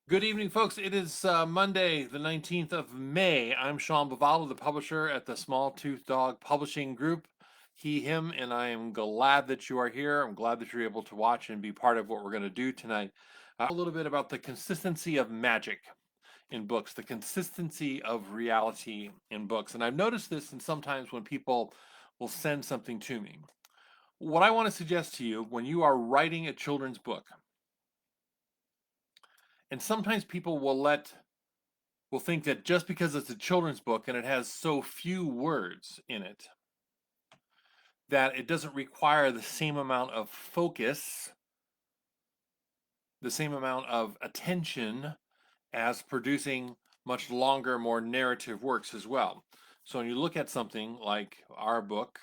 Good evening, folks. It is Monday, the 19th of May. I'm Sean Bavalo, the publisher at the Small Tooth Dog Publishing Group, he, him, and I am glad that you are here. I'm glad that you're able to watch and be part of what we're going to do tonight. A little bit about the consistency of magic in books, the consistency of reality in books. And I've noticed this, and sometimes when people will send something to me. What I want to suggest to you when you are writing a children's book, and sometimes people will think that just because it's a children's book and it has so few words in it, that it doesn't require the same amount of focus, the same amount of attention as producing much longer, more narrative works as well. So when you look at something like our book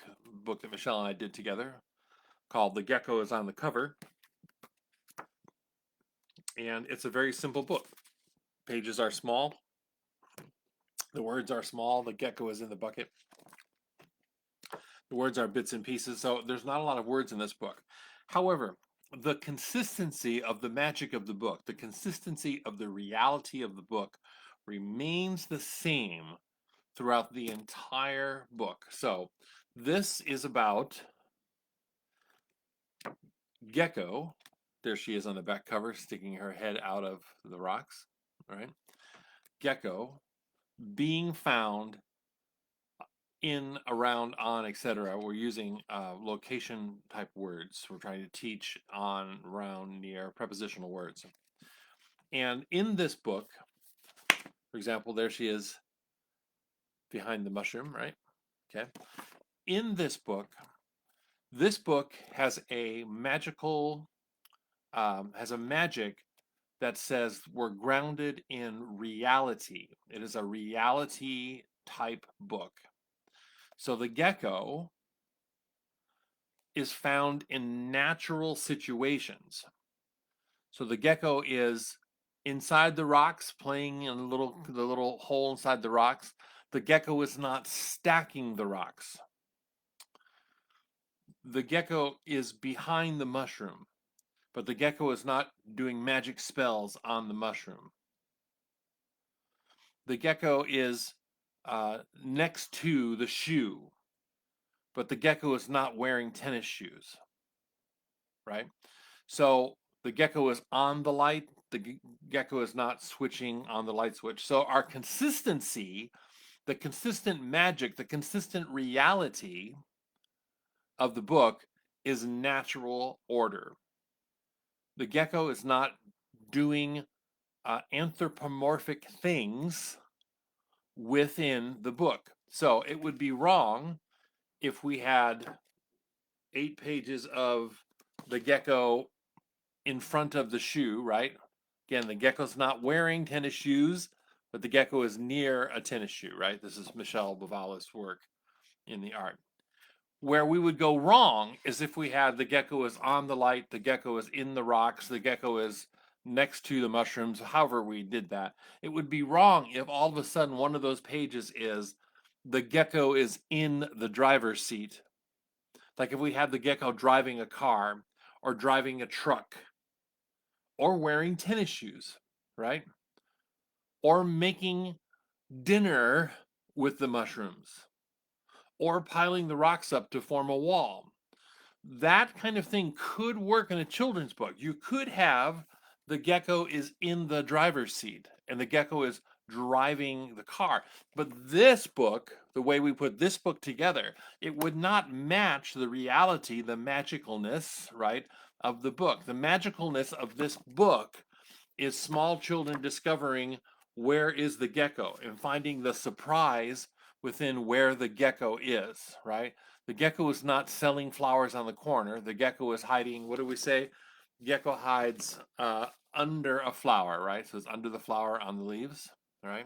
that Michelle and I did together, called The Gecko is on the Cover, and it's a very simple book. Pages are small, the words are small, the gecko is in the bucket. The words are bits and pieces, so there's not a lot of words in this book. However, the consistency of the magic of the book, the consistency of the reality of the book remains the same throughout the entire book. So this is about Gecko. There she is on the back cover, sticking her head out of the rocks. All right. Gecko being found in, around, on, etc. We're using location type words. We're trying to teach on, around, near, prepositional words. And in this book, for example, there she is behind the mushroom, right? Okay. In this book has a magical, has a magic that says we're grounded in reality. It is a reality type book. So the gecko is found in natural situations. So the gecko is inside the rocks, playing in the little hole inside the rocks. The gecko is not stacking the rocks. The gecko is behind the mushroom, but the gecko is not doing magic spells on the mushroom. The gecko is next to the shoe, but the gecko is not wearing tennis shoes, right? So the gecko is on the light, the gecko is not switching on the light switch. So our consistency, the consistent magic, the consistent reality of the book is natural order. The gecko is not doing anthropomorphic things within the book. So it would be wrong if we had 8 pages of the gecko in front of the shoe, right? Again, the gecko's not wearing tennis shoes, but the gecko is near a tennis shoe, right? This is Michelle Bavala's work in the art. Where we would go wrong is if we had the gecko is on the light, the gecko is in the rocks, the gecko is next to the mushrooms, however we did that. It would be wrong if all of a sudden one of those pages is the gecko is in the driver's seat. Like if we had the gecko driving a car or driving a truck or wearing tennis shoes, right? Or making dinner with the mushrooms or piling the rocks up to form a wall. That kind of thing could work in a children's book. You could have the gecko is in the driver's seat and the gecko is driving the car. But this book, the way we put this book together, it would not match the reality, the magicalness, right, of the book. The magicalness of this book is small children discovering where is the gecko and finding the surprise within where the gecko is, right? The gecko is not selling flowers on the corner. The gecko is hiding, what do we say? Gecko hides under a flower, right? So it's under the flower on the leaves, all right?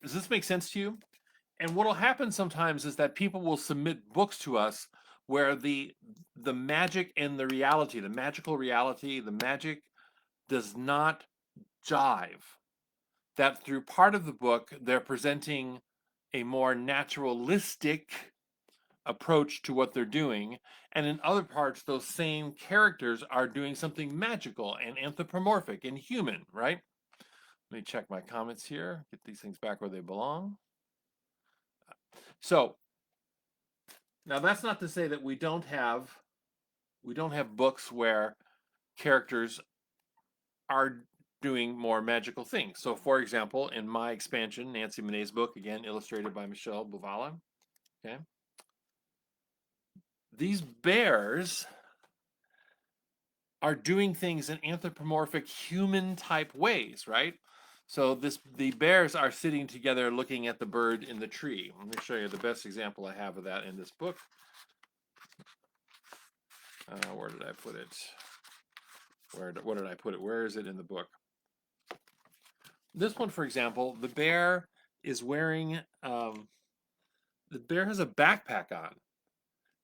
Does this make sense to you? And what will happen sometimes is that people will submit books to us where the magic and the reality, the magical reality, the magic does not jive. That through part of the book, they're presenting a more naturalistic approach to what they're doing. And in other parts, those same characters are doing something magical and anthropomorphic and human, right? Let me check my comments here, get these things back where they belong. So now that's not to say that we don't have books where characters are doing more magical things. So for example, in my expansion, Nancy Monet's book, again illustrated by Michelle Buvala, okay? These bears are doing things in anthropomorphic human type ways, right? So the bears are sitting together looking at the bird in the tree. Let me show you the best example I have of that in this book. Where did I put it? What did I put it? Where is it in the book? This one, for example, the bear is wearing, the bear has a backpack on,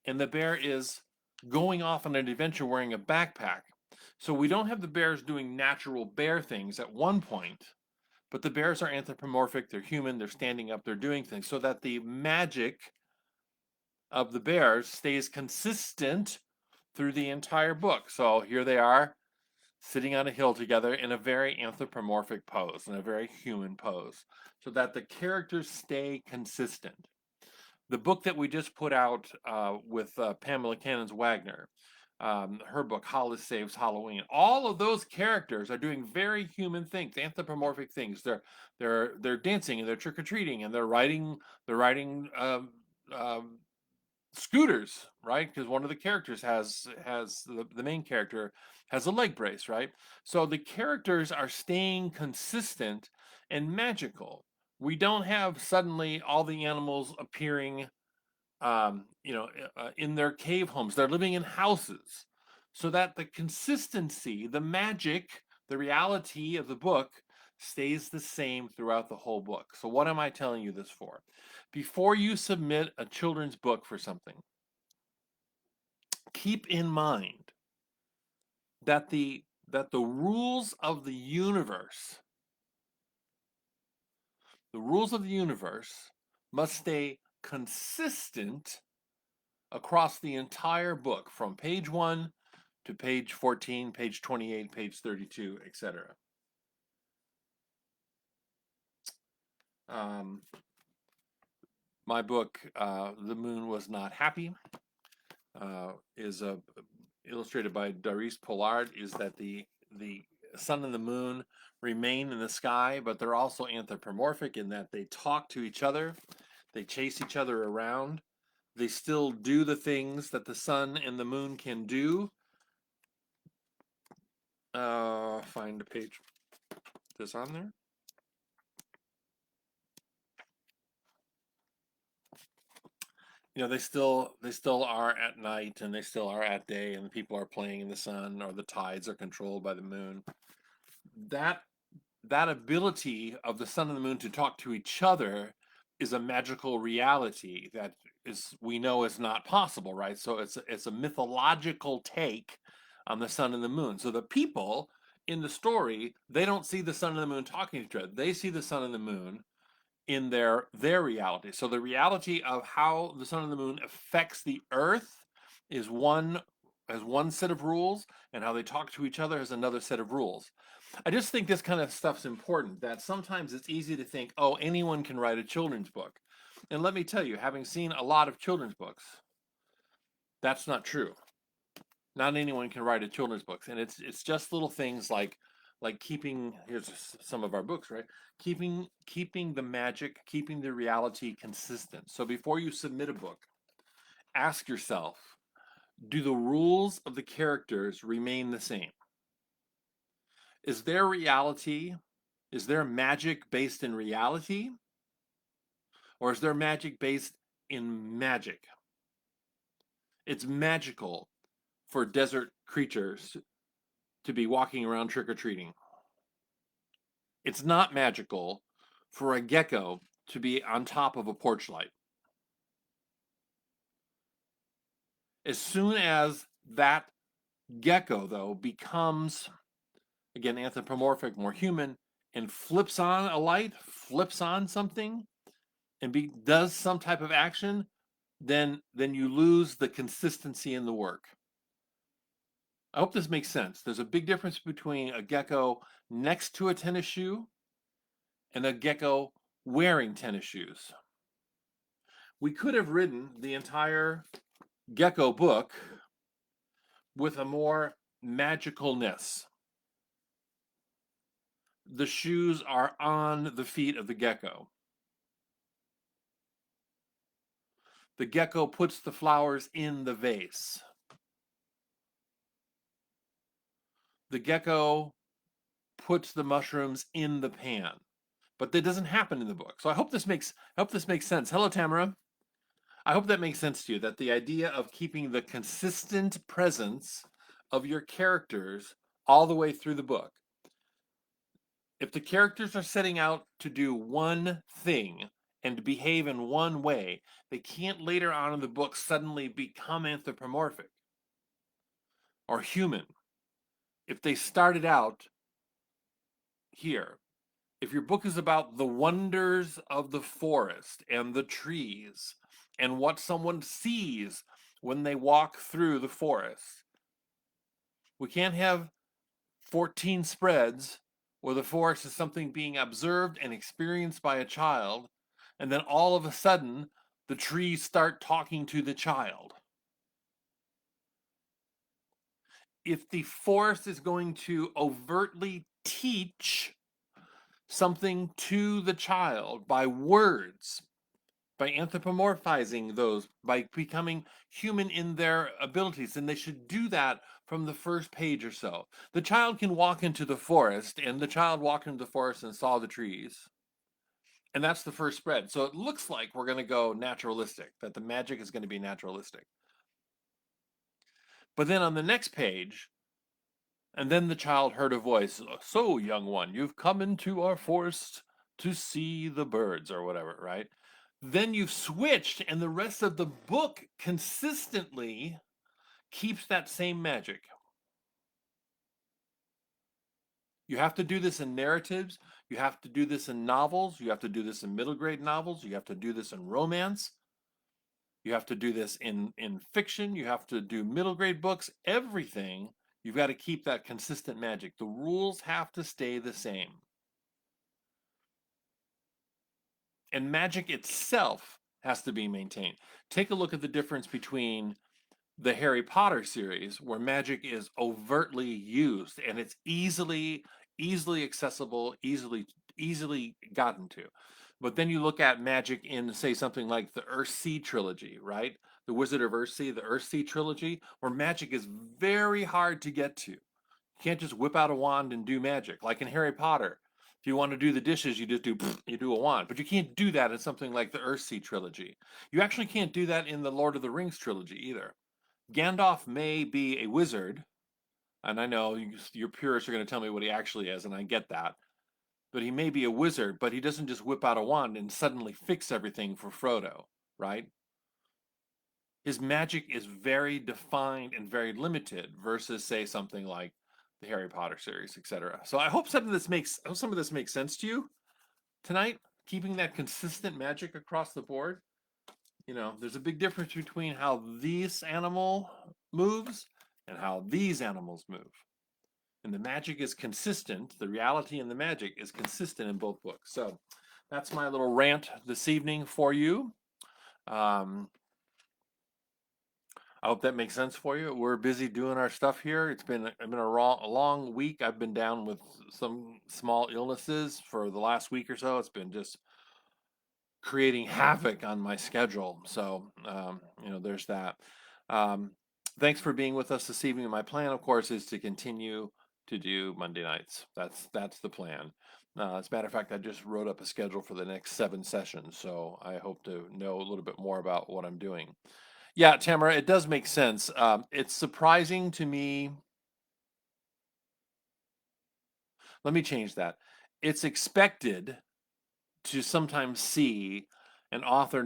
and the bear is going off on an adventure wearing a backpack. So we don't have the bears doing natural bear things at one point, but the bears are anthropomorphic, they're human, they're standing up, they're doing things, so that the magic of the bears stays consistent through the entire book. So here they are, sitting on a hill together in a very anthropomorphic pose, in a very human pose, so that the characters stay consistent. The book that we just put out with Pamela Cannon's Wagner, her book Hollis Saves Halloween, all of those characters are doing very human things, anthropomorphic things. They're dancing and they're trick or treating and they're riding um, scooters, right? Because one of the characters has the main character has a leg brace, right? So the characters are staying consistent and magical. We don't have suddenly all the animals appearing, in their cave homes. They're living in houses, so that the consistency, the magic, the reality of the book stays the same throughout the whole book. So what am I telling you this for? Before you submit a children's book for something, keep in mind that the rules of the universe, must stay consistent across the entire book from page 1 to page 14, page 28, page 32, etc. My book, The Moon Was Not Happy, is illustrated by Doris Pollard, is that the sun and the moon remain in the sky, but they're also anthropomorphic in that they talk to each other, they chase each other around, they still do the things that the sun and the moon can do. Find a page. This on there? They still are at night and they still are at day, and the people are playing in the sun, or the tides are controlled by the moon. That ability of the sun and the moon to talk to each other is a magical reality that we know is not possible, right? So it's a mythological take on the sun and the moon. So the people in the story, they don't see the sun and the moon talking to each other. They see the sun and the moon in their reality. So the reality of how the sun and the moon affects the earth is one set of rules, and how they talk to each other is another set of rules. I just think this kind of stuff's important, that sometimes it's easy to think, oh, anyone can write a children's book. And let me tell you, having seen a lot of children's books, that's not true. Not anyone can write a children's book. And it's just little things like keeping, here's some of our books, right? Keeping the magic, keeping the reality consistent. So before you submit a book, ask yourself, do the rules of the characters remain the same? Is their magic based in reality? Or is there magic based in magic? It's magical for desert creatures to be walking around trick-or-treating. It's not magical for a gecko to be on top of a porch light. As soon as that gecko, though, becomes, again, anthropomorphic, more human, and flips on a light, flips on something, and does some type of action, then you lose the consistency in the work. I hope this makes sense. There's a big difference between a gecko next to a tennis shoe and a gecko wearing tennis shoes. We could have written the entire gecko book with a more magicalness. The shoes are on the feet of the gecko. The gecko puts the flowers in the vase. The gecko puts the mushrooms in the pan. But that doesn't happen in the book. So I hope this makes sense. Hello, Tamara. I hope that makes sense to you, that the idea of keeping the consistent presence of your characters all the way through the book. If the characters are setting out to do one thing and behave in one way, they can't later on in the book suddenly become anthropomorphic or human. If they started out here, if your book is about the wonders of the forest and the trees and what someone sees when they walk through the forest, we can't have 14 spreads where the forest is something being observed and experienced by a child, and then all of a sudden the trees start talking to the child. If the forest is going to overtly teach something to the child by words, by anthropomorphizing those, by becoming human in their abilities, and they should do that from the first page or so. The child can walk into the forest, and the child walked into the forest and saw the trees. And that's the first spread. So it looks like we're going to go naturalistic, that the magic is going to be naturalistic. But then on the next page, and then the child heard a voice, "So, young one, you've come into our forest to see the birds," or whatever, right? Then you've switched, and the rest of the book consistently keeps that same magic. You have to do this in narratives. You have to do this in novels. You have to do this in middle grade novels. You have to do this in romance. You have to do this in fiction. You have to do middle grade books. Everything, you've got to keep that consistent magic. The rules have to stay the same. And magic itself has to be maintained. Take a look at the difference between the Harry Potter series, where magic is overtly used and it's easily accessible, easily gotten to. But then you look at magic in, say, something like the Earthsea trilogy, right? The Wizard of Earthsea, the Earthsea trilogy, where magic is very hard to get to. You can't just whip out a wand and do magic. Like in Harry Potter, if you want to do the dishes, you just do you do a wand. But you can't do that in something like the Earthsea trilogy. You actually can't do that in the Lord of the Rings trilogy either. Gandalf may be a wizard, and I know your purists are going to tell me what he actually is, and I get that. But he may be a wizard, but he doesn't just whip out a wand and suddenly fix everything for Frodo, right? His magic is very defined and very limited versus, say, something like the Harry Potter series, etc. So I hope some of this makes sense to you tonight. Keeping that consistent magic across the board. There's a big difference between how this animal moves and how these animals move. And the magic is consistent. The reality and the magic is consistent in both books. So that's my little rant this evening for you. I hope that makes sense for you. We're busy doing our stuff here. It's been a long week. I've been down with some small illnesses for the last week or so. It's been just creating havoc on my schedule. So, there's that. Um, Thanks for being with us this evening. My plan, of course, is to continue to do Monday nights. That's the plan. As a matter of fact, I just wrote up a schedule for the next 7 sessions, so I hope to know a little bit more about what I'm doing. Yeah, Tamara, it does make sense. It's surprising to me. Let me change that. It's expected to sometimes see an author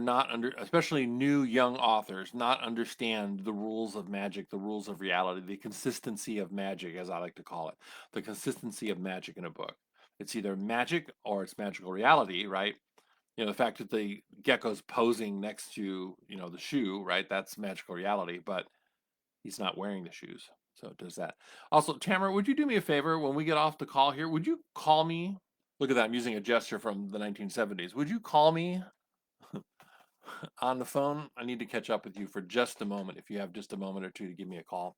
especially new young authors, not understand the rules of magic, the rules of reality, the consistency of magic, as I like to call it, the consistency of magic in a book. It's either magic or it's magical reality, right? The fact that the gecko's posing next to, the shoe, right? That's magical reality, but he's not wearing the shoes. So it does that. Also, Tamara, would you do me a favor when we get off the call here? Would you call me Look at that. I'm using a gesture from the 1970s. Would you call me on the phone? I need to catch up with you for just a moment. If you have just a moment or two to give me a call,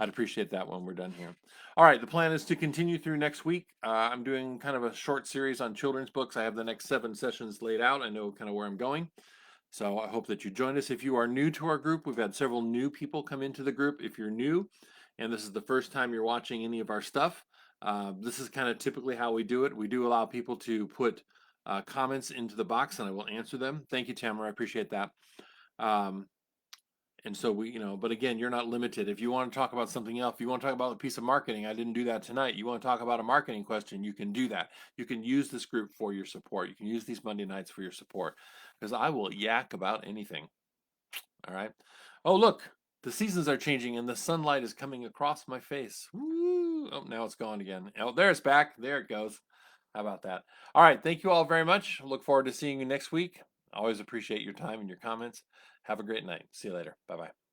I'd appreciate that when we're done here. All right, the plan is to continue through next week. I'm doing kind of a short series on children's books. I have the next 7 sessions laid out. I know kind of where I'm going. So I hope that you join us. If you are new to our group, we've had several new people come into the group. If you're new and this is the first time you're watching any of our stuff, this is kind of typically how we do it. We do allow people to put comments into the box and I will answer them. Thank you, Tamara. I appreciate that. Um, and so but again, you're not limited. If you want to talk about something else, if you want to talk about a piece of marketing, I didn't do that tonight. You want to talk about a marketing question, you can do that. You can use this group for your support. You can use these Monday nights for your support because I will yak about anything. All right. Oh, look, the seasons are changing and the sunlight is coming across my face. Woo! Oh, now it's gone again. Oh, there it's back. There it goes. How about that? All right. Thank you all very much. Look forward to seeing you next week. Always appreciate your time and your comments. Have a great night. See you later. Bye bye.